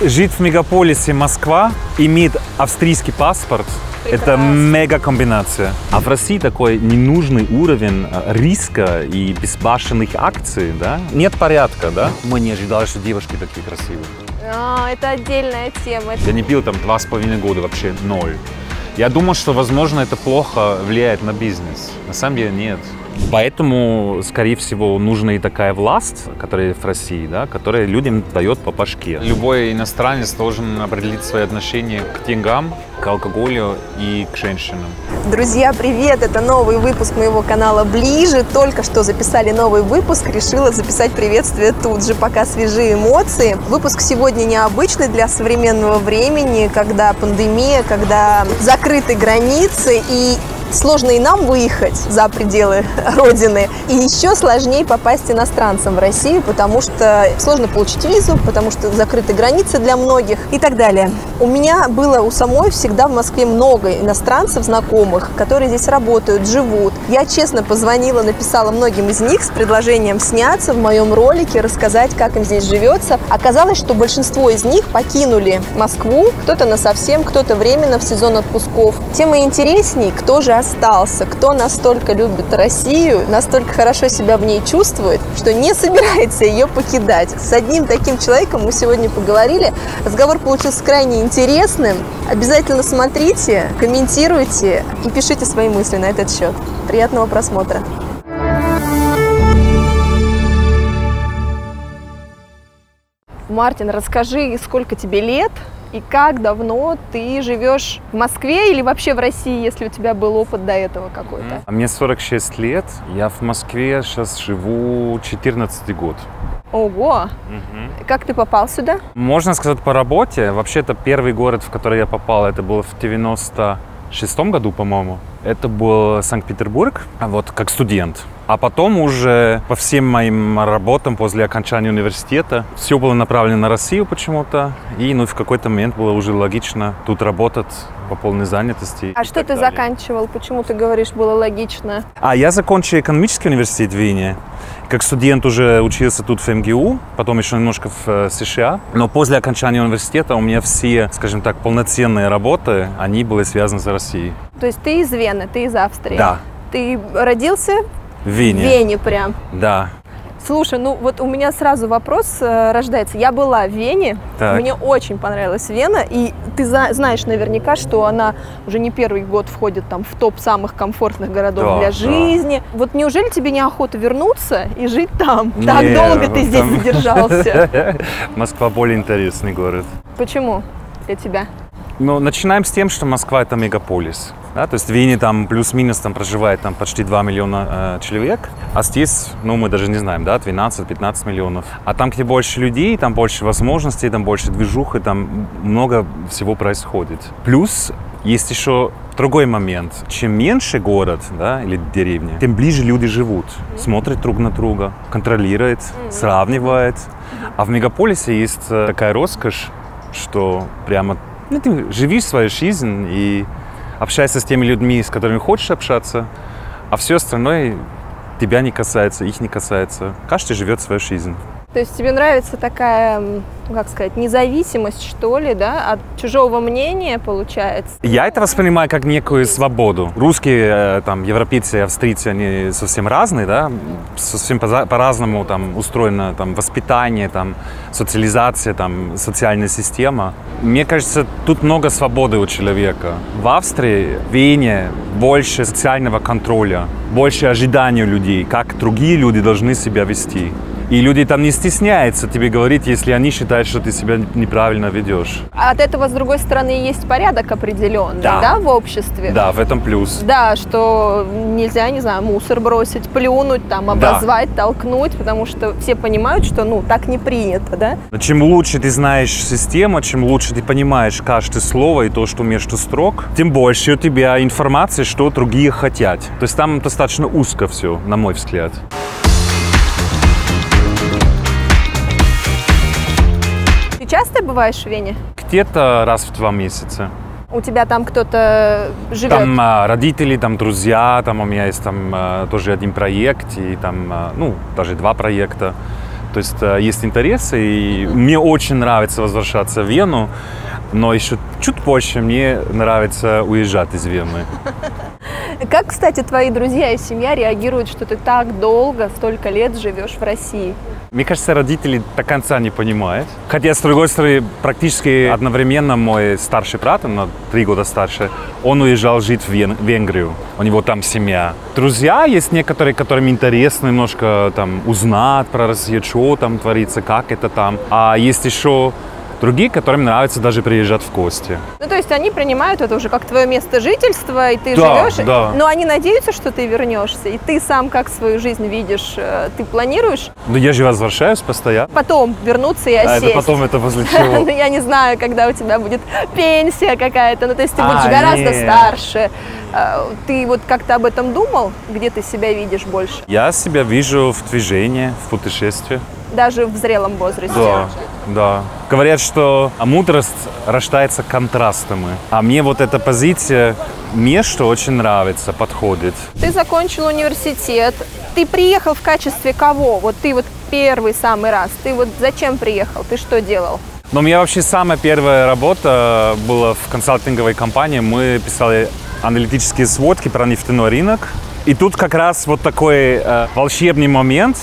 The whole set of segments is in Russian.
жить в мегаполисе Москва, иметь австрийский паспорт, это мега комбинация. А в России такой ненужный уровень риска и безбашенных акций, да? Нет порядка, да? Мы не ожидали, что девушки такие красивые. Это отдельная тема. Я не пил там 2,5 года, вообще ноль. Я думал, что, возможно, это плохо влияет на бизнес. На самом деле нет. Поэтому, скорее всего, нужна и такая власть, которая в России, да, которая людям дает по башке. Любой иностранец должен определить свои отношения к деньгам, к алкоголю и к женщинам. Друзья, привет! Это новый выпуск моего канала «Ближе». Только что записали новый выпуск, решила записать приветствие тут же, пока свежие эмоции. Выпуск сегодня необычный для современного времени, когда пандемия, когда закрыты границы и сложно и нам выехать за пределы Родины, и еще сложнее попасть иностранцам в Россию, потому что сложно получить визу, потому что закрыты границы для многих и так далее. У меня было у самой всегда в Москве много иностранцев, знакомых, которые здесь работают, живут. Я честно позвонила, написала многим из них с предложением сняться в моем ролике, рассказать, как им здесь живется. Оказалось, что большинство из них покинули Москву, кто-то насовсем, кто-то временно в сезон отпусков. Тем и интересней, кто же остался, кто настолько любит Россию, настолько хорошо себя в ней чувствует, что не собирается ее покидать. С одним таким человеком мы сегодня поговорили. Разговор получился крайне интересным. Обязательно смотрите, комментируйте и пишите свои мысли на этот счет. Приятного просмотра! Мартин, расскажи, сколько тебе лет? И как давно ты живешь в Москве или вообще в России, если у тебя был опыт до этого какой-то? Мне 46 лет, я в Москве сейчас живу 14 год. Ого! Как ты попал сюда? Можно сказать, по работе. Вообще, это первый город, в который я попал, это было в 96-м году, по-моему. Это был Санкт-Петербург, вот как студент. А потом уже по всем моим работам после окончания университета все было направлено на Россию почему-то. И в какой-то момент было уже логично тут работать по полной занятости. А что ты заканчивал? Почему ты говоришь, было логично? Я закончил экономический университет в Вене. Как студент уже учился тут в МГУ, потом еще немножко в США. Но после окончания университета у меня все, скажем так, полноценные работы, они были связаны с Россией. То есть ты из Вены, ты из Австрии? Да. Ты родился в Вене? В Вене прям? Да. Слушай, вот у меня сразу вопрос рождается. Я была в Вене, так. Мне очень понравилась Вена, и ты знаешь наверняка, что она уже не первый год входит там в топ самых комфортных городов для жизни. Да. Вот неужели тебе неохота вернуться и жить там? Так долго ты здесь задержался. Москва более интересный город. Почему для тебя? Начинаем с тем, что Москва — это мегаполис. Да? То есть в Вене там плюс-минус там проживает там почти 2 миллиона человек, а здесь, мы даже не знаем, да, 12-15 миллионов. А там, где больше людей, там больше возможностей, там больше движухи, там много всего происходит. Плюс есть еще другой момент. Чем меньше город, да, или деревня, тем ближе люди живут, смотрят друг на друга, контролируют, сравнивают. А в мегаполисе есть такая роскошь, что прямо ты живи свою жизнь и общайся с теми людьми, с которыми хочешь общаться, а все остальное тебя не касается, их не касается. Каждый живет свою жизнь. То есть тебе нравится такая, как сказать, независимость, что ли, да, от чужого мнения, получается? Я это воспринимаю как некую свободу. Русские, там, европейцы и австрийцы, они совсем разные, да, совсем по-разному там устроено там воспитание, там, социализация, там, социальная система. Мне кажется, тут много свободы у человека. В Австрии, в Вене больше социального контроля, больше ожиданий у людей, как другие люди должны себя вести. И люди там не стесняются тебе говорить, если они считают, что ты себя неправильно ведешь. От этого, с другой стороны, есть порядок определенный, да, в обществе? Да, в этом плюс. Да, что нельзя, не знаю, мусор бросить, плюнуть, там, обозвать, толкнуть, потому что все понимают, что, так не принято, да? Чем лучше ты знаешь систему, чем лучше ты понимаешь каждое слово и то, что между строк, тем больше у тебя информации, что другие хотят. То есть там достаточно узко все, на мой взгляд. Ты часто бываешь в Вене? Где-то раз в 2 месяца. У тебя там кто-то живет? Там родители, там друзья, там у меня есть там тоже один проект, и там, даже 2 проекта. То есть есть интересы, и мне очень нравится возвращаться в Вену, но еще чуть позже мне нравится уезжать из Вены. Как, кстати, твои друзья и семья реагируют, что ты так долго, столько лет живешь в России? Мне кажется, родители до конца не понимают. Хотя, с другой стороны, практически одновременно мой старший брат, он на 3 года старше, он уезжал жить в Венгрию. У него там семья. Друзья есть некоторые, которым интересно немножко там узнать про Россию, что там творится, как это там. А есть еще другие, которым нравится даже приезжать в гости. Ну, то есть они принимают это уже как твое место жительства, и ты Да, живешь, да. но они надеются, что ты вернешься, и ты сам как свою жизнь видишь, ты планируешь Но я же возвращаюсь постоянно. потом вернуться и осесть? А это потом, это возле чего? Ну, я не знаю, когда у тебя будет пенсия какая-то, ну, то есть ты будешь А, гораздо нет. старше. Ты вот как-то об этом думал? Где ты себя видишь больше? Я себя вижу в движении, в путешествии. Даже в зрелом возрасте? Да, да. Говорят, что мудрость рождается контрастами. А мне вот эта позиция, мне что очень нравится, подходит. Ты закончил университет. Ты приехал в качестве кого? Вот ты вот первый самый раз. Ты вот зачем приехал? Ты что делал? Но у меня вообще самая первая работа была в консалтинговой компании. Мы писали аналитические сводки про нефтяной рынок. И тут как раз вот такой волшебный момент,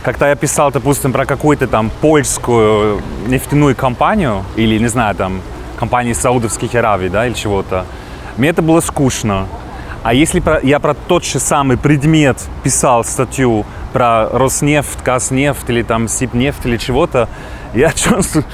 когда я писал, допустим, про какую-то там польскую нефтяную компанию или, не знаю, там, компании Саудовских Аравий, да, или чего-то, мне это было скучно. А если я про тот же самый предмет писал статью про Роснефть, Газнефть или там Сибнефть или чего-то, я чувствую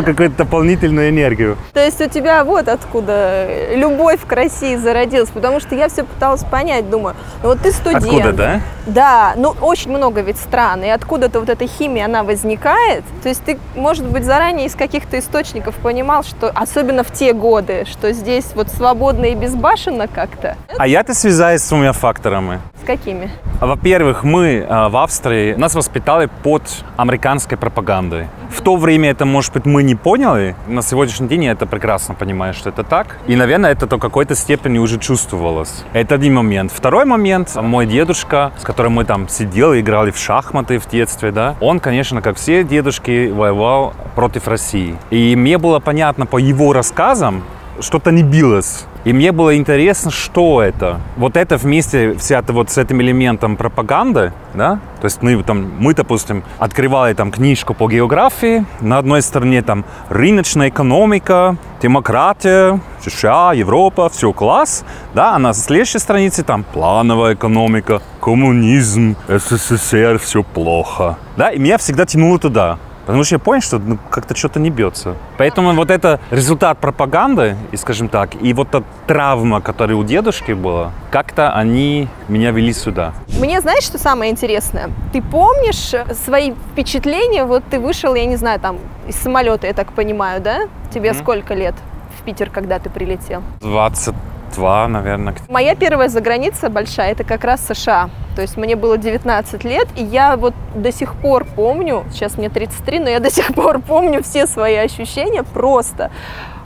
какую-то дополнительную энергию. То есть у тебя вот откуда любовь к России зародилась, потому что я все пыталась понять, думаю, ну вот ты студент. Откуда, да? Да, ну очень много ведь стран, и откуда-то вот эта химия, она возникает. То есть ты, может быть, заранее из каких-то источников понимал, что, особенно в те годы, что здесь вот свободно и безбашенно как-то. А я-то связаюсь с 2 факторами. С какими? Во-первых, мы в Австрии, нас воспитали под американской пропагандой. В то время это, может быть, мы не поняли. На сегодняшний день я это прекрасно понимаю, что это так. И, наверное, это до какой-то степени уже чувствовалось. Это один момент. Второй момент. Мой дедушка, с которым мы там сидели, играли в шахматы в детстве, да, он, конечно, как все дедушки, воевал против России. И мне было понятно по его рассказам, что-то не билось. И мне было интересно, что это. Вот это вместе вот с этим элементом пропаганды, да? То есть мы, допустим, открывали там книжку по географии. На одной стороне там рыночная экономика, демократия, США, Европа, все класс. Да? А на следующей странице там плановая экономика, коммунизм, СССР, все плохо. Да? И меня всегда тянуло туда. Потому что я понял, что как-то что-то не бьется. Поэтому вот это результат пропаганды, и, скажем так, и вот та травма, которая у дедушки была, как-то они меня вели сюда. Мне, знаешь, что самое интересное? Ты помнишь свои впечатления? Вот ты вышел, я не знаю, там, из самолета, я так понимаю, да? Тебе сколько лет в Питер, когда ты прилетел? 22, наверное. Моя первая заграница большая, это как раз США. То есть мне было 19 лет, и я вот до сих пор помню, сейчас мне 33, но я до сих пор помню все свои ощущения просто.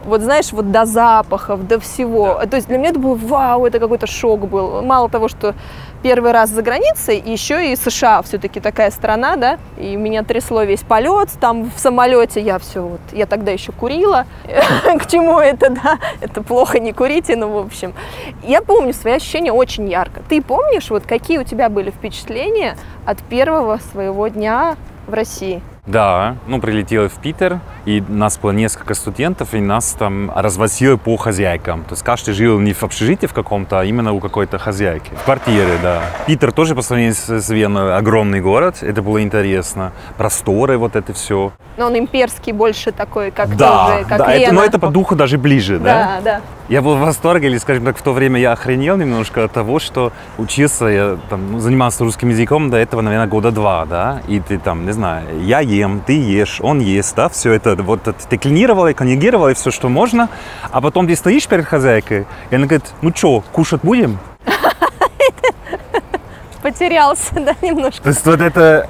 Вот знаешь, вот до запахов, до всего. То есть для меня это было вау, это какой-то шок был. Мало того, что первый раз за границей, еще и США все-таки такая страна, да, и меня трясло весь полет, там в самолете я тогда еще курила, к чему это, да, это плохо, не курите, ну, в общем. Я помню свои ощущения очень ярко. Ты помнишь, вот какие у тебя были впечатления от первого своего дня в России? Да, прилетели в Питер, и нас было несколько студентов, и нас там развозили по хозяйкам. То есть каждый жил не в общежитии в каком-то, а именно у какой-то хозяйки. В квартире, да. Питер тоже по сравнению с Веной огромный город, это было интересно. Просторы, вот это все. Но он имперский больше такой, как да, тоже, как да, Вена. но это по духу даже ближе, да? Да, да. Я был в восторге, или, скажем так, в то время я охренел немножко от того, что учился, я там занимался русским языком до этого, наверное, 2 года, да, и ты там, не знаю, я ем, ты ешь, он ест, да, все это вот деклинировал и конъюгировал, и все, что можно, а потом ты стоишь перед хозяйкой, и она говорит, ну что, кушать будем? Потерялся, да, немножко. То есть вот это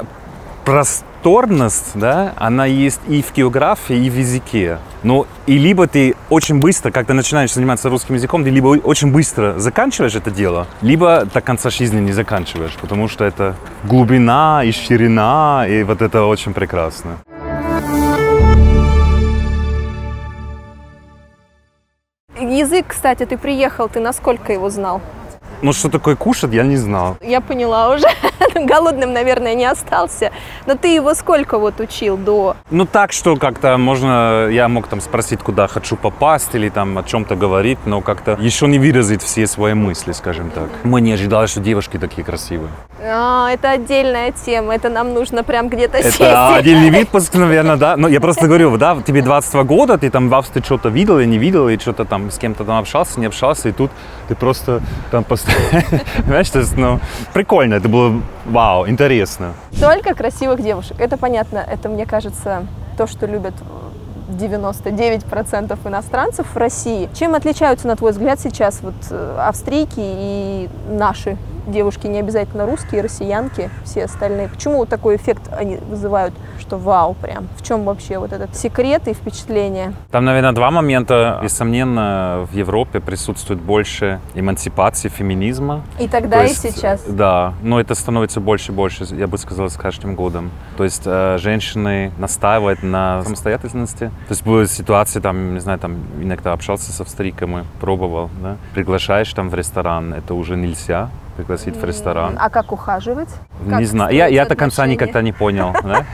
повторность, да, она есть и в географии, и в языке. Ну, и либо ты очень быстро, как ты начинаешь заниматься русским языком, ты либо очень быстро заканчиваешь это дело, либо до конца жизни не заканчиваешь, потому что это глубина и ширина, и вот это очень прекрасно. Язык, кстати, ты приехал, ты насколько его знал? Ну, что такое кушать, я не знал. Я поняла уже. Голодным, наверное, не остался. Но ты его сколько вот учил до? Ну, так, что как-то можно, я мог там спросить, куда хочу попасть, или там о чем-то говорить, но как-то еще не выразить все свои мысли, скажем так. Мы не ожидали, что девушки такие красивые. Это отдельная тема, это нам нужно прям где-то сесть. Это отдельный выпуск, наверное, да. Но я просто говорю, да, тебе 22 года, ты там в Австрии что-то видел и не видел, и что-то там с кем-то там общался, не общался, и тут ты просто там понимаешь, то есть, ну, прикольно, это было, вау, интересно. Только красивых девушек, это понятно, это, мне кажется, то, что любят 99% иностранцев в России. Чем отличаются, на твой взгляд, сейчас вот австрийки и наши девушки, не обязательно русские, россиянки, все остальные? Почему такой эффект они вызывают, что вау прям? В чем вообще вот этот секрет и впечатление? Там, наверное, два момента. Несомненно, в Европе присутствует больше эмансипации, феминизма. И тогда, и сейчас. Да, но это становится больше и больше, я бы сказал, с каждым годом. То есть женщины настаивают на самостоятельности. То есть была ситуация, там, не знаю, там иногда общался с австрийками, пробовал, да? Приглашаешь там в ресторан, это уже нельзя пригласить в ресторан. А как ухаживать? Не знаю, я до конца никогда не понял. Да?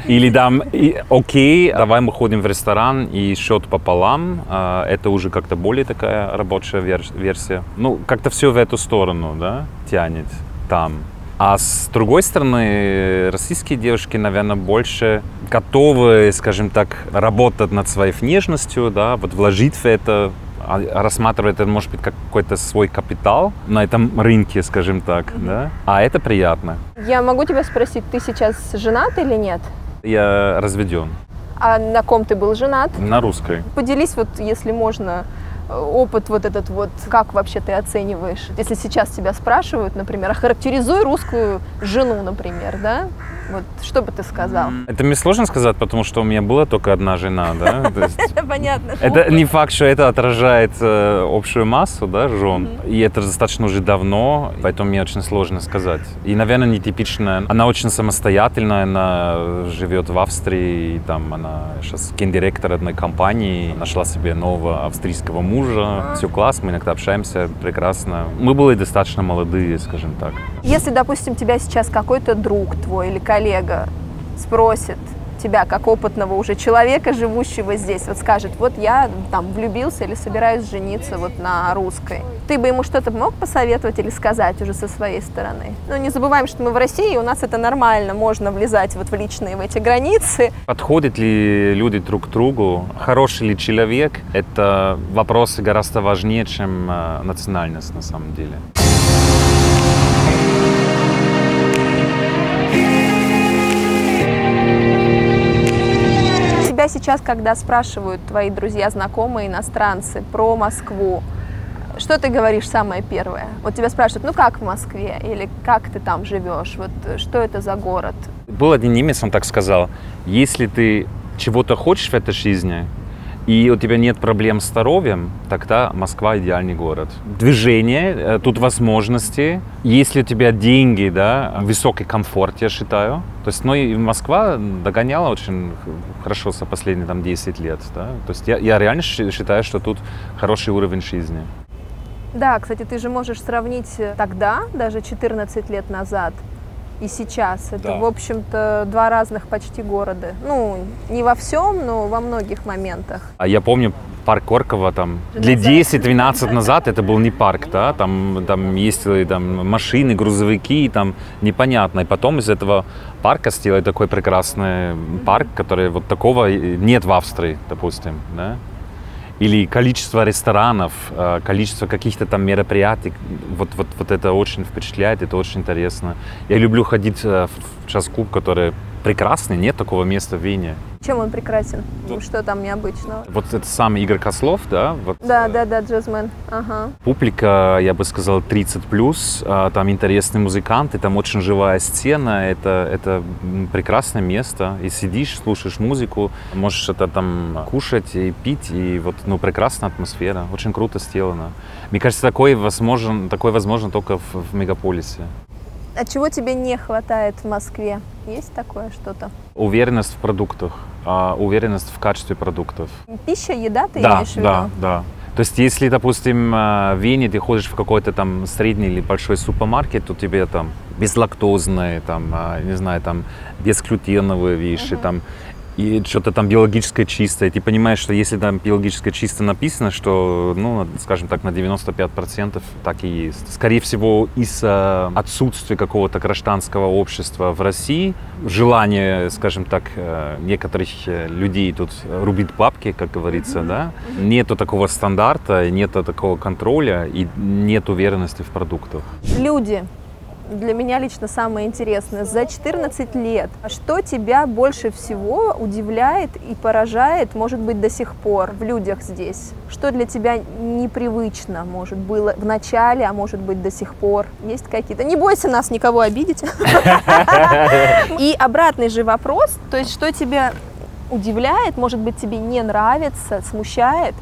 Или там, окей, давай мы ходим в ресторан и счет пополам, это уже как-то более такая рабочая версия. Ну, как-то все в эту сторону, да, тянет там. А с другой стороны, российские девушки, наверное, больше готовы, скажем так, работать над своей внешностью, да, вот вложить в это, рассматривать это, может быть, как какой-то свой капитал на этом рынке, скажем так, да, а это приятно. Я могу тебя спросить, ты сейчас женат или нет? Я разведен. А на ком ты был женат? На русской. Поделись, вот, если можно, опыт вот этот вот, как вообще ты оцениваешь? Если сейчас тебя спрашивают, например, охарактеризуй русскую жену, например, да? Вот что бы ты сказал? Это мне сложно сказать, потому что у меня была только одна жена, да? Это понятно. Это не факт, что это отражает общую массу, да, жен. И это достаточно уже давно, поэтому мне очень сложно сказать. И, наверное, нетипичная. Она очень самостоятельная, она живет в Австрии, и там она сейчас гендиректор одной компании, нашла себе нового австрийского мужа. Все классно, мы иногда общаемся прекрасно. Мы были достаточно молодые, скажем так. Если, допустим, тебя сейчас какой-то друг твой или коллега спросит тебя, как опытного уже человека, живущего здесь, вот скажет, вот я там влюбился или собираюсь жениться вот на русской, ты бы ему что-то мог посоветовать или сказать уже со своей стороны? Ну, не забываем, что мы в России, у нас это нормально, можно влезать вот в личные в эти границы. Подходят ли люди друг к другу? Хороший ли человек? Это вопросы гораздо важнее, чем национальность на самом деле. Тебя сейчас, когда спрашивают твои друзья, знакомые, иностранцы про Москву, что ты говоришь самое первое? Вот тебя спрашивают, ну как в Москве? Или как ты там живешь? Вот что это за город? Был один немец, он так сказал, если ты чего-то хочешь в этой жизни, и у тебя нет проблем с здоровьем, тогда Москва идеальный город. Движение, тут возможности. Если у тебя деньги, да, высокий комфорт, я считаю. То есть, ну и Москва догоняла очень хорошо за последние там 10 лет. Да? То есть я реально считаю, что тут хороший уровень жизни. Да, кстати, ты же можешь сравнить тогда, даже 14 лет назад, и сейчас. Это, да, в общем-то, два разных почти города. Ну, не во всем, но во многих моментах. А я помню парк Горького там для 10-12 назад это был не парк, да, там ездили там машины, грузовики, там непонятно. И потом из этого парка сделали такой прекрасный парк, который вот такого нет в Австрии, допустим, да. Или количество ресторанов, количество каких-то там мероприятий, вот это очень впечатляет, это очень интересно. Я люблю ходить в джаз-клуб, который прекрасный, нет такого места в Вене. Чем он прекрасен? Что там необычного? Вот это сам Игорь Кослов, да? Вот, Да, джазмен. Ага. Публика, я бы сказал, 30+, там интересные музыканты, там очень живая сцена, это прекрасное место. И сидишь, слушаешь музыку, можешь это там кушать и пить, и вот, ну, прекрасная атмосфера, очень круто сделано. Мне кажется, такое возможно только в мегаполисе. А чего тебе не хватает в Москве? Есть такое что-то? Уверенность в продуктах, уверенность в качестве продуктов. Пища, еда ты имеешь в виду? Да. То есть, если, допустим, в Вене ты ходишь в какой-то там средний или большой супермаркет, то тебе там безлактозные, там, не знаю, там, безглютеновые вещи, там, и что-то там биологическое чистое. Ты понимаешь, что если там биологическое чистое написано, что, ну, скажем так, на 95% так и есть. Скорее всего, из-за отсутствия какого-то гражданского общества в России, желание, скажем так, некоторых людей тут рубить бабки, как говорится, да, нету такого стандарта, нету такого контроля и нет уверенности в продуктах. Люди. Для меня лично самое интересное. За 14 лет, что тебя больше всего удивляет и поражает, может быть, до сих пор в людях здесь? Что для тебя непривычно, может, было в начале, а может быть, до сих пор? Есть какие-то? Не бойся нас никого обидеть. И обратный же вопрос, то есть, что тебя удивляет, может быть, тебе не нравится, смущает?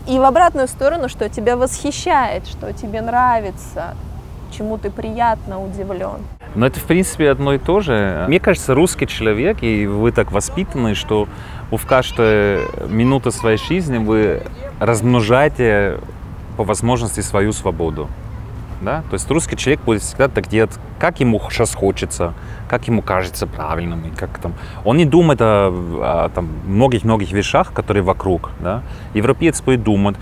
И в обратную сторону, что тебя восхищает, что тебе нравится, чему ты приятно удивлен. Но это, в принципе, одно и то же. Мне кажется, русский человек, и вы так воспитаны, что вы в каждой минуте своей жизни вы размножаете по возможности свою свободу. Да? То есть русский человек будет всегда так делать, как ему сейчас хочется, как ему кажется правильным. И как там. Он не думает о многих-многих вещах, которые вокруг. Да? Европеец будет думать,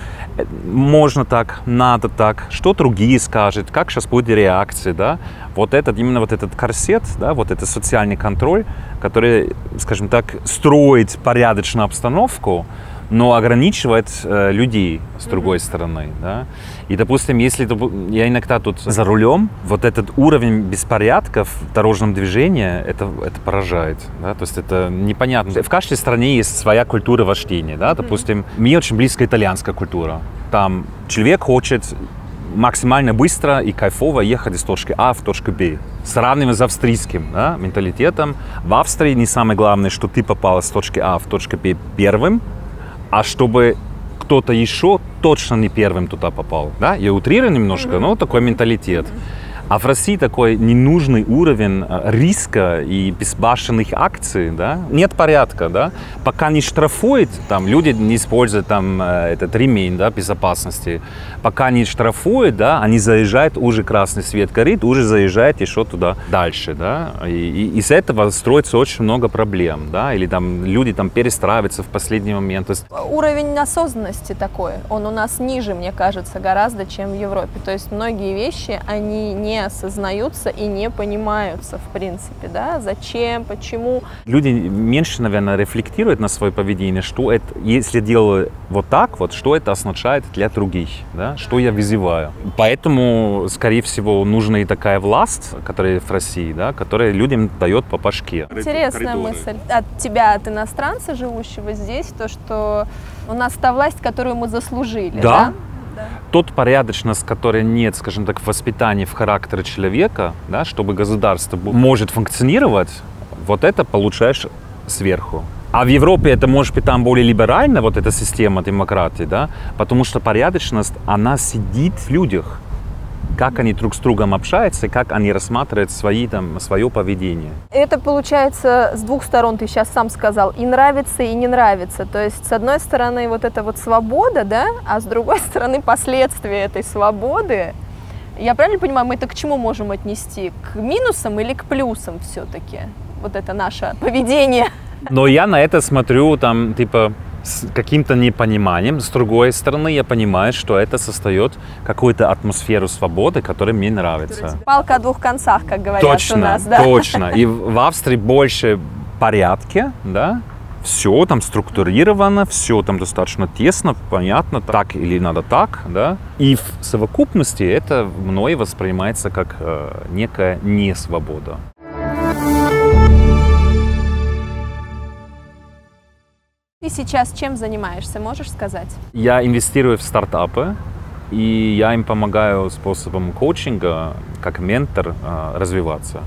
можно так, надо так, что другие скажут, как сейчас будет реакция. Да? Именно этот корсет, да, вот этот социальный контроль, который, скажем так, строит порядочную обстановку, но ограничивает людей с другой стороны. Да? И, допустим, если я иногда тут за рулем, вот этот уровень беспорядков в дорожном движении, это поражает. Да? То есть это непонятно. В каждой стране есть своя культура вождения. Да? Допустим, мне очень близка итальянская культура. Там человек хочет максимально быстро и кайфово ехать из точки А в точку Б. Сравнивая с австрийским, да, менталитетом, в Австрии не самое главное, что ты попал с точки А в точку Б первым, а чтобы кто-то еще точно не первым туда попал. Да? Я утрирую немножко, но такой менталитет. А в России такой ненужный уровень риска и безбашенных акций, да? Нет порядка, да? Пока не штрафуют, там, люди не используют там, этот ремень, да, безопасности, пока не штрафуют, да, они заезжают, уже красный свет горит, уже заезжают еще туда дальше, да? И из этого строится очень много проблем, да? Или там люди там перестраиваются в последний момент. Уровень осознанности такой, он у нас ниже, мне кажется, гораздо, чем в Европе. То есть многие вещи, они не осознаются и не понимаются, в принципе, да, зачем, почему. Люди меньше, наверное, рефлектируют на свое поведение, что это, если делаю вот так, вот, что это означает для других, да, что я вызываю. Поэтому, скорее всего, нужна и такая власть, которая в России, да, которая людям дает по башке. Интересная мысль от тебя, от иностранца, живущего здесь, то, что у нас та власть, которую мы заслужили, да? Тот порядочность, которая нет, скажем так, в воспитании, в характере человека, да, чтобы государство может функционировать, вот это получаешь сверху. А в Европе это может быть там более либеральна, вот эта система демократии, да, потому что порядочность, она сидит в людях. Как они друг с другом общаются, как они рассматривают свое поведение. Это получается с двух сторон, ты сейчас сам сказал, и нравится, и не нравится. То есть, с одной стороны, вот эта вот свобода, да, а с другой стороны, последствия этой свободы. Я правильно понимаю, мы это к чему можем отнести? К минусам или к плюсам все-таки? Вот это наше поведение. Но я на это смотрю, там, типа, с каким-то непониманием. С другой стороны, я понимаю, что это создает какую-то атмосферу свободы, которая мне нравится. Палка о двух концах, как говорят у нас. Да? Точно. И в Австрии больше порядки, да? Все там структурировано, все там достаточно тесно, понятно, так или надо так, да? И в совокупности это мной воспринимается как некая несвобода. Ты сейчас чем занимаешься, можешь сказать? Я инвестирую в стартапы, и я им помогаю способом коучинга, как ментор, развиваться.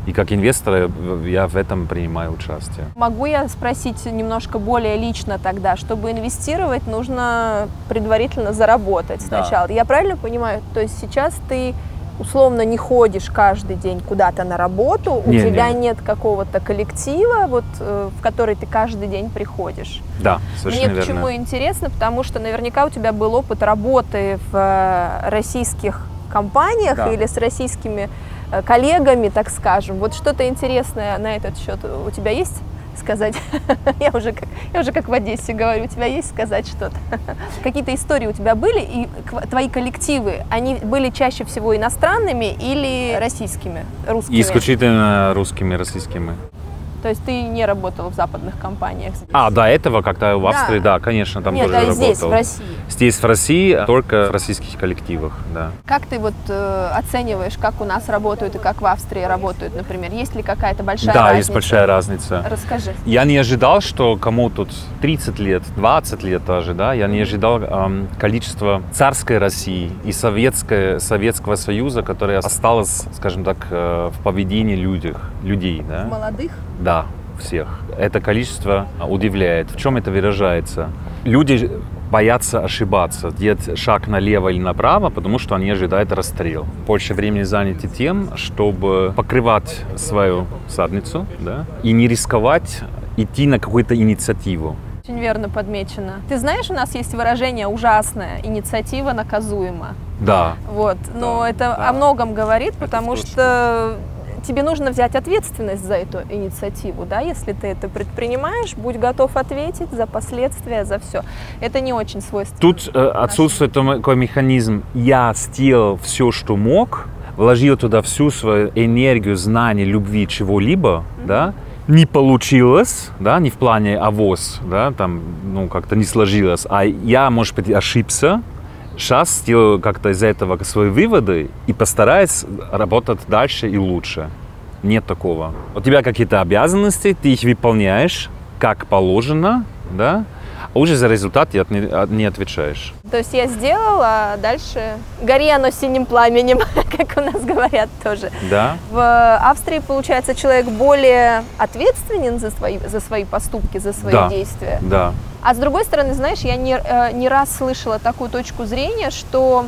И как инвестор я в этом принимаю участие. Могу я спросить немножко более лично тогда? Чтобы инвестировать, нужно предварительно заработать сначала. Да. Я правильно понимаю? То есть сейчас ты условно не ходишь каждый день куда-то на работу, у тебя нет какого-то коллектива, вот, в который ты каждый день приходишь. Да, совершенно верно. Мне почему интересно, потому что наверняка у тебя был опыт работы в российских компаниях, да, или с российскими коллегами, так скажем. Вот что-то интересное на этот счет у тебя есть сказать? Я уже как в Одессе говорю, у тебя есть сказать что-то? Какие-то истории у тебя были, и твои коллективы, они были чаще всего иностранными или российскими, русскими? Исключительно русскими, российскими. То есть ты не работал в западных компаниях здесь? До этого как-то в Австрии, да, конечно, там тоже работал. Здесь, в России? Здесь, в России, только в российских коллективах, да. Как ты вот оцениваешь, как у нас работают и как в Австрии работают, например? Есть ли какая-то большая разница? Да, есть большая разница. Расскажи. Я не ожидал, что кому тут 30 лет, 20 лет даже, да, я не ожидал количества царской России и Советского Союза, которое осталось, скажем так, в поведении людей, да. Молодых? Да, всех. Это количество удивляет. В чем это выражается? Люди боятся ошибаться, делать шаг налево или направо, потому что они ожидают расстрел. Больше времени заняты тем, чтобы покрывать свою задницу, да, и не рисковать идти на какую-то инициативу. Очень верно подмечено. Ты знаешь, у нас есть выражение «ужасная инициатива наказуема». Да. Вот. Но да, это о многом говорит, потому что тебе нужно взять ответственность за эту инициативу, да, если ты это предпринимаешь, будь готов ответить за последствия, за все. Это не очень свойственно. Тут отсутствует такой механизм. Я сделал все, что мог, вложил туда всю свою энергию, знания, любви, чего-либо, да, не получилось, да, не в плане авось, да, там, как-то не сложилось, а я, может быть, ошибся. Сейчас сделаю как-то из этого свои выводы и постараюсь работать дальше и лучше. Нет такого. У тебя какие-то обязанности, ты их выполняешь как положено, да, а уже за результат ты не отвечаешь. То есть я сделала, а дальше гори оно синим пламенем, как у нас говорят тоже. Да. В Австрии, получается, человек более ответственен за свои поступки, за свои действия. Да. А с другой стороны, знаешь, я не раз слышала такую точку зрения, что,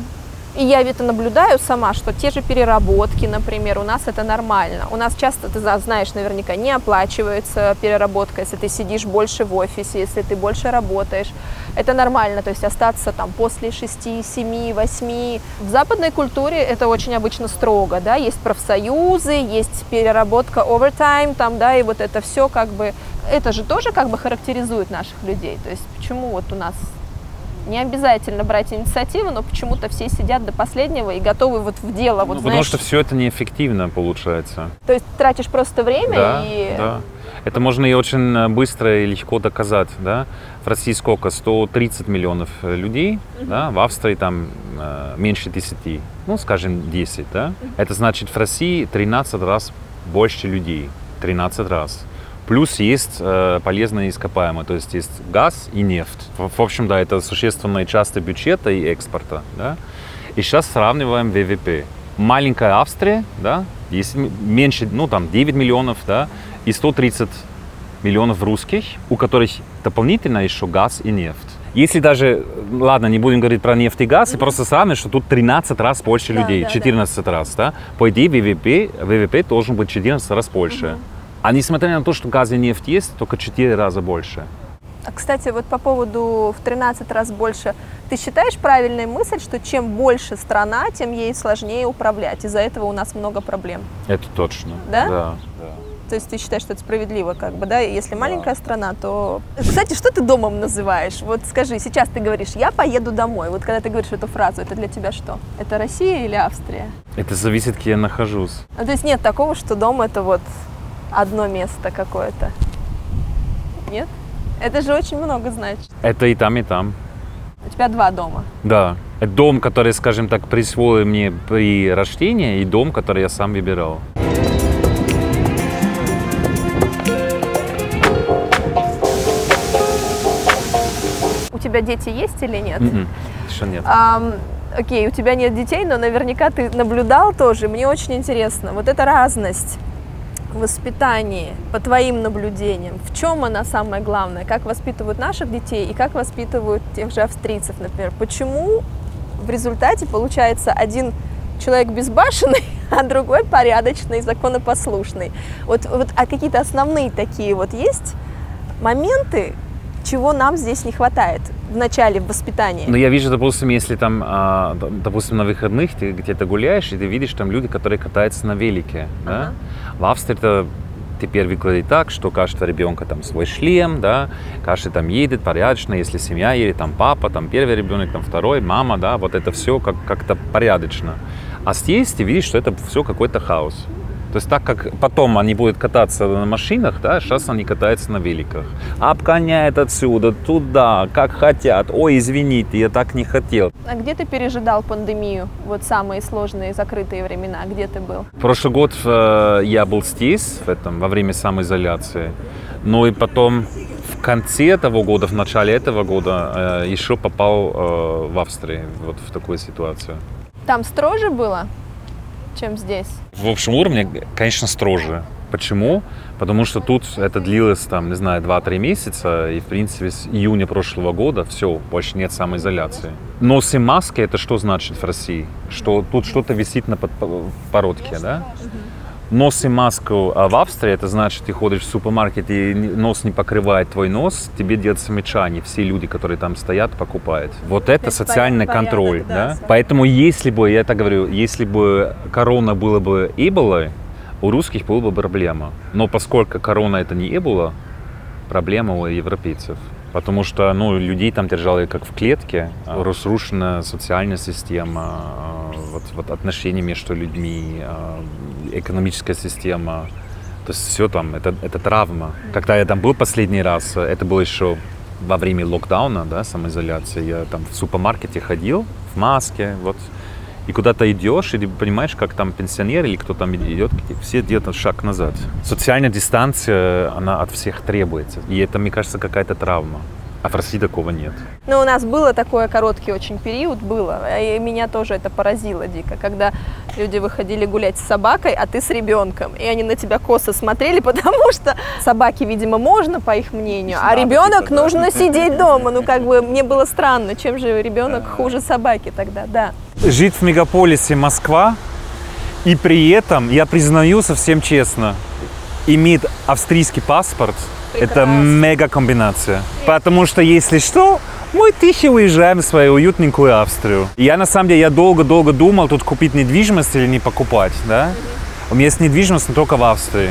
и я это наблюдаю сама, что те же переработки, например, у нас это нормально. У нас часто, ты знаешь, наверняка, не оплачивается переработка, если ты сидишь больше в офисе, если ты больше работаешь. Это нормально, то есть остаться там после 6, 7, 8. В западной культуре это очень обычно строго, да, есть профсоюзы, есть переработка овертайм, там, да, и вот это все как бы, это же тоже как бы характеризует наших людей. То есть почему вот у нас не обязательно брать инициативу, но почему-то все сидят до последнего и готовы вот в дело. Вот, потому что все это неэффективно получается. То есть тратишь просто время Да. Это можно и очень быстро и легко доказать, да. В России сколько? 130 миллионов людей, да? В Австрии там меньше 10, скажем 10, да. Это значит в России 13 раз больше людей, 13 раз. Плюс есть полезные ископаемые, то есть есть газ и нефть. В общем, да, это существенная часть бюджета и экспорта, да. И сейчас сравниваем ВВП. Маленькая Австрия, да, есть меньше, 9 миллионов, да, и 130 миллионов русских, у которых дополнительно еще газ и нефть. Если даже, ладно, не будем говорить про нефть и газ, и просто сравнивать, что тут 13 раз больше людей, 14 раз, да, по идее ВВП должен быть 14 раз больше. А несмотря на то, что газ и нефть есть, только 4 раза больше. Кстати, вот по поводу в 13 раз больше, ты считаешь правильной мысль, что чем больше страна, тем ей сложнее управлять? Из-за этого у нас много проблем. Это точно. Да? Да. То есть ты считаешь, что это справедливо, как бы, да? Если маленькая страна, то... Кстати, что ты домом называешь? Вот скажи, сейчас ты говоришь, я поеду домой. Вот когда ты говоришь эту фразу, это для тебя что? Это Россия или Австрия? Это зависит, где я нахожусь. То есть нет такого, что дом это вот одно место какое-то? Нет? Это же очень много значит. Это и там, и там. У тебя 2 дома? Да. Это дом, который, скажем так, присвоили мне при рождении, и дом, который я сам выбирал. тебя дети есть или нет? Еще нет. Окей, у тебя нет детей, но наверняка ты наблюдал тоже. Мне очень интересно, вот эта разность в воспитании, по твоим наблюдениям, в чем она самая главная? Как воспитывают наших детей и как воспитывают тех же австрийцев, например? Почему в результате получается один человек безбашенный, а другой порядочный, законопослушный? А какие-то основные такие вот есть моменты, чего нам здесь не хватает в начале воспитания? Ну, я вижу, допустим, если там, допустим, на выходных ты где-то гуляешь, и ты видишь там люди, которые катаются на велике, да? В Австрии это теперь выглядит так, что каждого ребенка там свой шлем, да, каждый там едет порядочно, если семья едет, там папа, там первый ребенок, там второй, мама, да, вот это все как-то порядочно. А здесь ты видишь, что это все какой-то хаос. То есть так как потом они будут кататься на машинах, да, сейчас они катаются на великах. Обгоняют отсюда, туда, как хотят. Ой, извините, я так не хотел. А где ты пережидал пандемию? Вот самые сложные закрытые времена. Где ты был? Прошлый год я был здесь, во время самоизоляции. Ну и потом в конце этого года, в начале этого года еще попал в Австрию, вот в такую ситуацию. Там строже было, чем здесь? В общем уровне, конечно, строже. Почему? Потому что тут это длилось, там, не знаю, 2-3 месяца, и, в принципе, с июня прошлого года все, больше нет самоизоляции. Нос и маски, это что значит в России? Что тут что-то висит на подбородке, да? Нос и маску, а в Австрии это значит, ты ходишь в супермаркет и нос не покрывает твой нос, тебе делают замечания, все люди, которые там стоят, покупают. Вот это социальный контроль, да? Поэтому если бы, я так говорю, если бы корона была бы эболой, у русских была бы проблема. Но поскольку корона это не эбола, проблема у европейцев. Потому что, ну, людей там держали как в клетке, разрушена социальная система, вот отношения между людьми, экономическая система, то есть все там, это травма. Когда я там был последний раз, это было еще во время локдауна, да, самоизоляции, я там в супермаркете ходил в маске, вот, и куда-то идешь, и ты понимаешь, как там пенсионер или кто там идет, все делают шаг назад. Социальная дистанция, она от всех требуется, и это, мне кажется, какая-то травма. А в России такого нет. Ну, у нас было такой короткий очень период, и меня тоже это поразило дико, когда люди выходили гулять с собакой, а ты с ребенком, и они на тебя косо смотрели, потому что собаке, видимо, можно, по их мнению, а ребенок нужно сидеть дома. Ну, как бы, мне было странно, чем же ребенок хуже собаки тогда, да. Жить в мегаполисе Москва, и при этом, я признаю совсем честно, иметь австрийский паспорт, это мега комбинация. Потому что, если что, мы тихо уезжаем в свою уютненькую Австрию. Я, на самом деле, я долго-долго думал, тут купить недвижимость или не покупать, да? У меня есть недвижимость, но только в Австрии.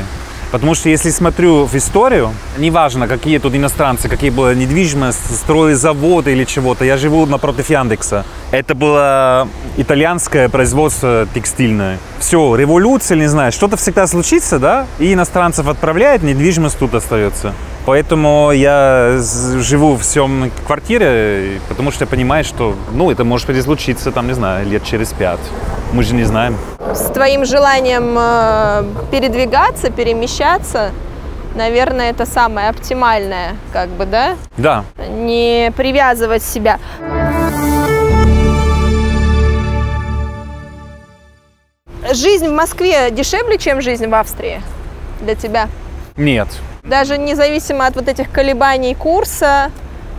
Потому что, если смотрю в историю, неважно, какие тут иностранцы, какие была недвижимость, строили заводы или чего-то, я живу напротив Яндекса. Это было итальянское производство текстильное. Все, революция, не знаю, что-то всегда случится, да, и иностранцев отправляют, недвижимость тут остается. Поэтому я живу в съемной квартире, потому что я понимаю, что, ну, это может переслучиться, там, не знаю, лет через 5. Мы же не знаем. С твоим желанием передвигаться, перемещаться, наверное, это самое оптимальное, как бы, да? Да. Не привязывать себя. Жизнь в Москве дешевле, чем жизнь в Австрии для тебя? Нет. Даже независимо от вот этих колебаний курса,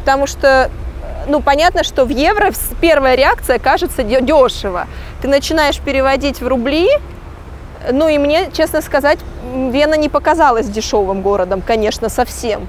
потому что, ну, понятно, что в евро первая реакция кажется дешево. Ты начинаешь переводить в рубли, ну и мне, честно сказать, Вена не показалась дешевым городом, конечно, совсем.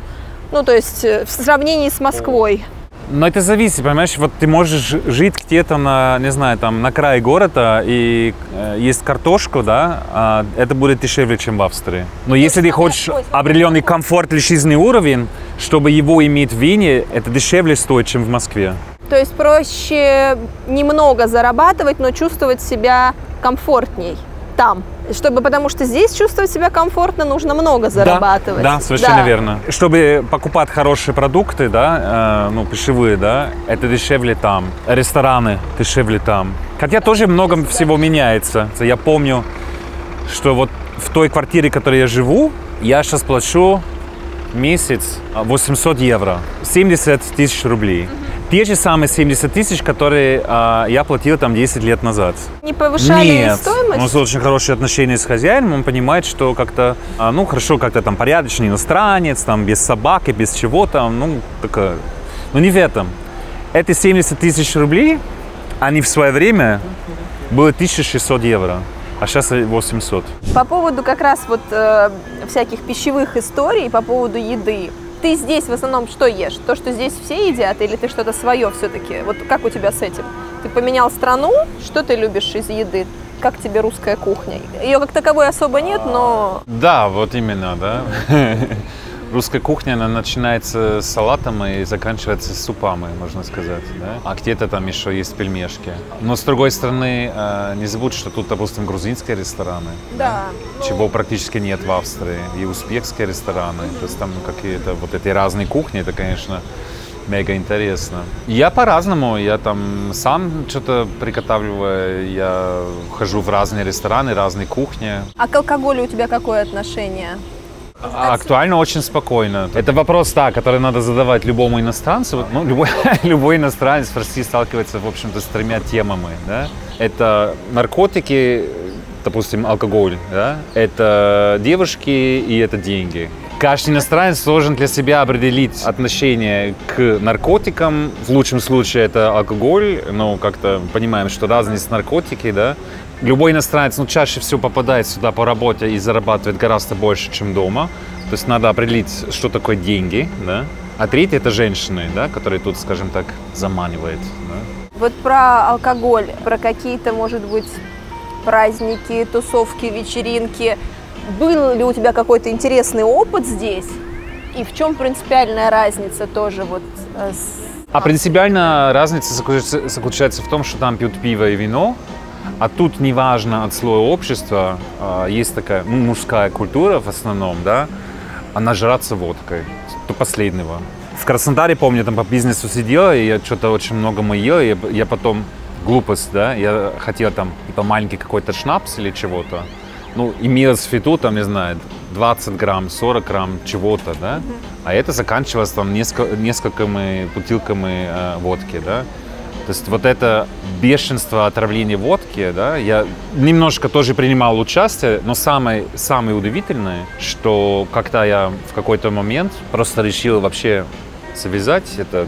Ну, то есть в сравнении с Москвой. Но это зависит, понимаешь, вот ты можешь жить где-то на, не знаю, там, на крае города и есть картошку, да, это будет дешевле, чем в Австрии. Но если ты хочешь определенный комфорт или жизненный уровень, чтобы его иметь в Вене, это дешевле стоит, чем в Москве. То есть проще немного зарабатывать, но чувствовать себя комфортней там. Потому что здесь чувствовать себя комфортно, нужно много зарабатывать. Да, совершенно верно. Чтобы покупать хорошие продукты, да, ну, пищевые, да, это дешевле там. Рестораны дешевле там. Хотя тоже много всего меняется. Я помню, что вот в той квартире, в которой я живу, я сейчас плачу месяц 800 евро, 70 тысяч рублей. Те же самые 70 тысяч, которые я платил там 10 лет назад. Не повышали Нет. стоимость? У нас очень хорошие отношения с хозяином, он понимает, что как-то, ну, хорошо, как-то там порядочный иностранец, там, без собаки, без чего-то, ну, такое. Но не в этом. Эти 70 тысяч рублей, они в свое время были 1600 евро, а сейчас 800. По поводу как раз вот всяких пищевых историй, по поводу еды. Ты здесь в основном что ешь? То, что здесь все едят, или ты что-то свое все-таки? Вот как у тебя с этим? Ты поменял страну, что ты любишь из еды? Как тебе русская кухня? Ее как таковой особо нет, но... Да, вот именно, да. Русская кухня, она начинается с салатом и заканчивается с супами, можно сказать. Да? А где-то там еще есть пельмешки. Но с другой стороны, не забудь, что тут, допустим, грузинские рестораны. Да. Чего практически нет в Австрии. И узбекские рестораны. То есть там какие-то вот эти разные кухни, это, конечно, мега интересно. Я по-разному, я там сам что-то приготавливаю, я хожу в разные рестораны, разные кухни. А к алкоголю у тебя какое отношение? Актуально очень спокойно. Это вопрос, да, который надо задавать любому иностранцу. Ну, любой иностранец в России сталкивается, в общем-то, с тремя темами. Да? Это наркотики, допустим, алкоголь, да? Это девушки и это деньги. Каждый иностранец должен для себя определить отношение к наркотикам. В лучшем случае это алкоголь, но как-то понимаем, что разница наркотики, да. Любой иностранец, ну, чаще всего попадает сюда по работе и зарабатывает гораздо больше, чем дома. То есть надо определить, что такое деньги, да. А третье – это женщины, да, которые тут, скажем так, заманивают. Да? Вот про алкоголь, про какие-то, может быть, праздники, тусовки, вечеринки. Был ли у тебя какой-то интересный опыт здесь? И в чем принципиальная разница тоже вот А принципиальная разница заключается в том, что там пьют пиво и вино, а тут неважно от слоя общества, есть такая мужская культура в основном, да, нажраться водкой до последнего. В Краснодаре, помню, там по бизнесу сидел, и я что-то очень много ел, и я потом, глупость, да, я хотел там типа маленький какой-то шнапс или чего-то. Ну, имелось в виду, там, не знаю, 20 грамм, 40 грамм чего-то, да, а это заканчивалось там несколькими бутылками водки, да. То есть вот это бешенство отравления водки, да, я немножко тоже принимал участие, но самое удивительное, что когда я в какой-то момент просто решил вообще завязать эту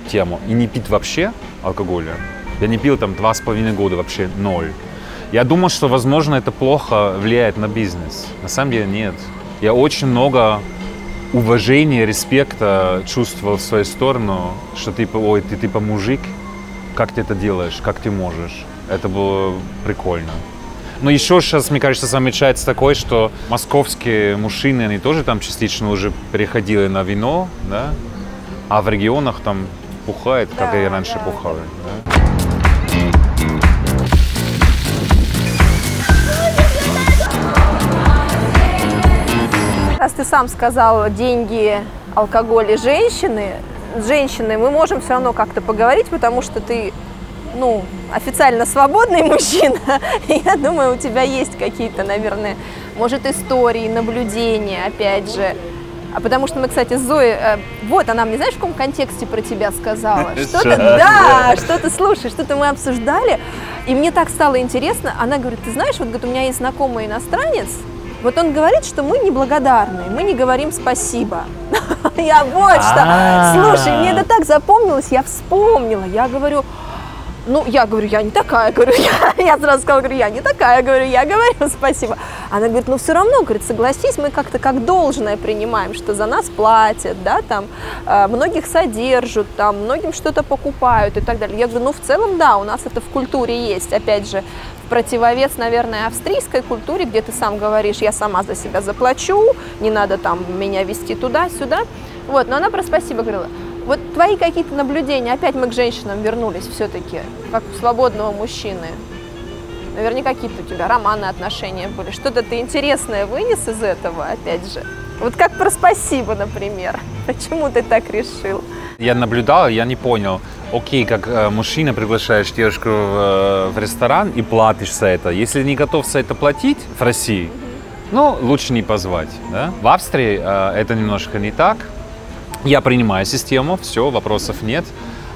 тему и не пить вообще алкоголя. Я не пил там 2,5 года, вообще 0. Я думал, что, возможно, это плохо влияет на бизнес. На самом деле нет. Я очень много уважения, респекта чувствовал в свою сторону, что типа, ой, ты типа мужик, как ты это делаешь, как ты можешь. Это было прикольно. Но еще сейчас, мне кажется, замечается такое, что московские мужчины, они тоже там частично уже переходили на вино, да? А в регионах там бухает, как и раньше бухали. Да? Раз ты сам сказал деньги, алкоголь и женщины, с женщиной мы можем все равно как-то поговорить, потому что ты, ну, официально свободный мужчина. И я думаю, у тебя есть какие-то, наверное, может, истории, наблюдения, опять же. А потому что мы, кстати, с Зоей, вот она мне, знаешь, в каком контексте про тебя сказала? Что-то, да, что-то, слушай, что-то мы обсуждали, и мне так стало интересно. Она говорит, ты знаешь, вот говорит, у меня есть знакомый иностранец, вот он говорит, что мы неблагодарны, мы не говорим спасибо. Я вот что. Слушай, мне это так запомнилось, я вспомнила. Я говорю, я не такая, говорю, я сразу сказала, говорю, я не такая, говорю, я говорю спасибо. Она говорит, ну все равно, говорит, согласись, мы как-то как должное принимаем, что за нас платят, да, там, многих содержат, там, многим что-то покупают и так далее. Я говорю, ну в целом, да, у нас это в культуре есть, опять же, в противовес, наверное, австрийской культуре, где ты сам говоришь, я сама за себя заплачу, не надо там меня везти туда-сюда. Вот, но она про спасибо говорила. Вот твои какие-то наблюдения, опять мы к женщинам вернулись все-таки, как у свободного мужчины. Наверняка какие-то у тебя романы, отношения были. Что-то ты интересное вынес из этого, опять же. Вот как про спасибо, например. Почему ты так решил? Я наблюдал, я не понял. Окей, как мужчина приглашаешь девушку в ресторан и платишь за это. Если не готов за это платить в России, ну, лучше не позвать. Да? В Австрии это немножко не так. Я принимаю систему, все, вопросов нет.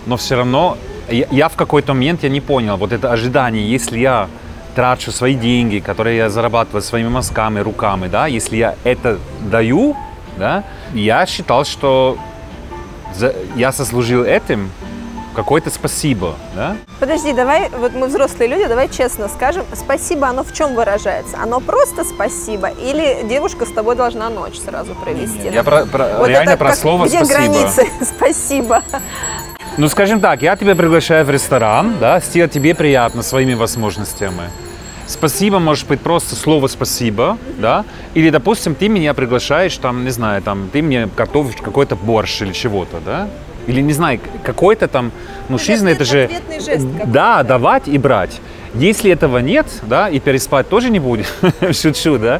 но все равно я в какой-то момент я не понял, вот это ожидание, если я трачу свои деньги, которые я зарабатываю своими мозгами, руками, да, если я это даю, да, я считал, что я заслужил этим какое-то спасибо, да? Подожди, давай, вот мы взрослые люди, давай честно скажем, спасибо, оно в чем выражается? Оно просто спасибо или девушка с тобой должна ночь сразу провести? Я вот реально про слово где спасибо. Где границы спасибо? Ну, скажем так, я тебя приглашаю в ресторан, да, сделать тебе приятно своими возможностями. Спасибо может быть просто слово спасибо, да, или, допустим, ты меня приглашаешь, там, не знаю, там, ты мне готовишь какой-то борщ или чего-то, да, или, не знаю, какой-то там, ну, жизнь это же, жест да, давать и брать. Если этого нет, да, и переспать тоже не будет, шучу, да,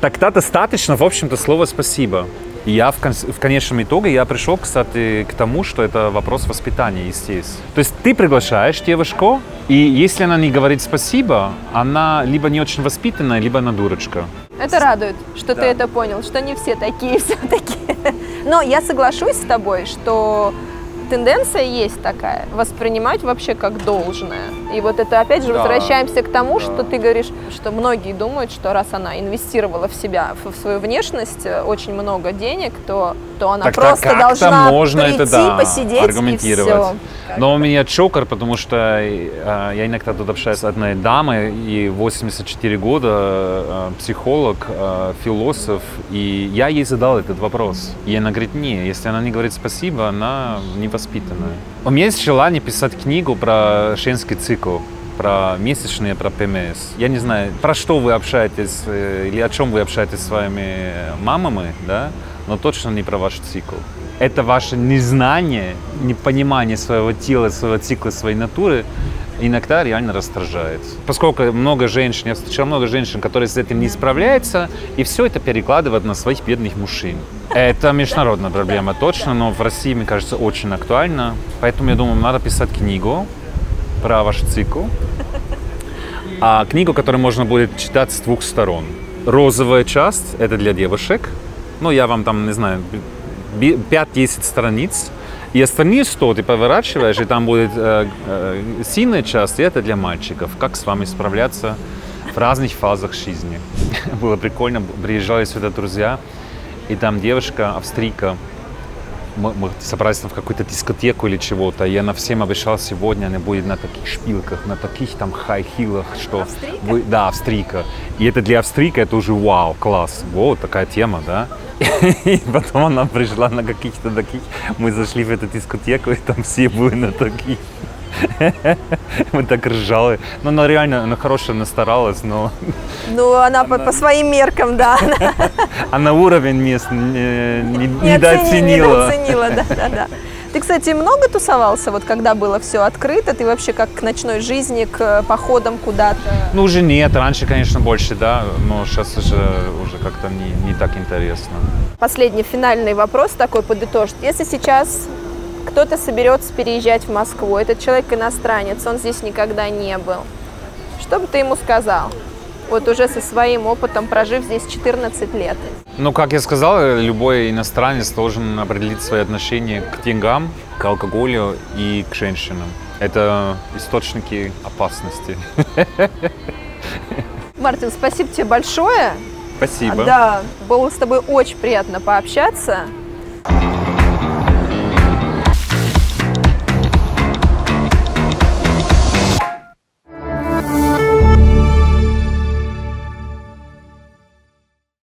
тогда достаточно, в общем-то, слова спасибо. И я в конечном итоге я пришел, кстати, к тому, что это вопрос воспитания, естественно. То есть ты приглашаешь девушку, и если она не говорит спасибо, она либо не очень воспитанная, либо она дурочка. Это радует, что ты это понял, что не все такие все-таки. Но я соглашусь с тобой, что тенденция есть такая, воспринимать вообще как должное. И вот это опять же возвращаемся к тому, что ты говоришь, что многие думают, что раз она инвестировала в себя, в свою внешность очень много денег, то она так просто должна можно прийти, это, посидеть аргументировать. И все. Но у меня чокер, потому что я иногда тут общаюсь с одной дамой, и 84 года, психолог, философ, и я ей задал этот вопрос. И она говорит, не, если она не говорит спасибо, она невоспитанная. У меня есть желание писать книгу про женский цикл, про месячные, про ПМС. Я не знаю, про что вы общаетесь, или о чем вы общаетесь с своими мамами, да? Но точно не про ваш цикл. Это ваше незнание, непонимание своего тела, своего цикла, своей натуры иногда реально раздражает. Поскольку много женщин, я встречал много женщин, которые с этим не справляются, и все это перекладывают на своих бедных мужчин. Это международная проблема точно, но в России, мне кажется, очень актуально. Поэтому я думаю, надо писать книгу про ваш цикл. А книгу, которую можно будет читать с двух сторон. Розовая часть – это для девушек. Ну, я вам там, не знаю, 5-10 страниц. И остальные 100 ты поворачиваешь, и там будет синяя часть, и это для мальчиков. Как с вами справляться в разных фазах жизни. Было прикольно. Приезжали сюда друзья, и там девушка, австрийка, мы собрались там в какую-то дискотеку или чего-то, и она всем обещала, сегодня она будет на таких шпилках, на таких там хай-хилах, что... Да, австрийка. И это для австрийка, это уже вау, класс. Вот такая тема, да? И потом она пришла на каких-то таких, мы зашли в эту дискотеку, и там все были на таких. Мы так ржали. Ну, она реально, она хорошая, она старалась, но... Ну, она по своим меркам, да. Она уровень мест недооценила. Недооценила, да. Ты, кстати, много тусовался, вот когда было все открыто? Ты вообще как к ночной жизни, к походам куда-то? Ну, уже нет. Раньше, конечно, больше, да. Но сейчас уже как-то не так интересно. Последний финальный вопрос такой подытожить. Если сейчас кто-то соберется переезжать в Москву, этот человек иностранец, он здесь никогда не был, что бы ты ему сказал? Вот уже со своим опытом, прожив здесь 14 лет. Ну, как я сказал, любой иностранец должен определить свои отношения к деньгам, к алкоголю и к женщинам. Это источники опасности. Мартин, спасибо тебе большое. Спасибо. Да, было с тобой очень приятно пообщаться.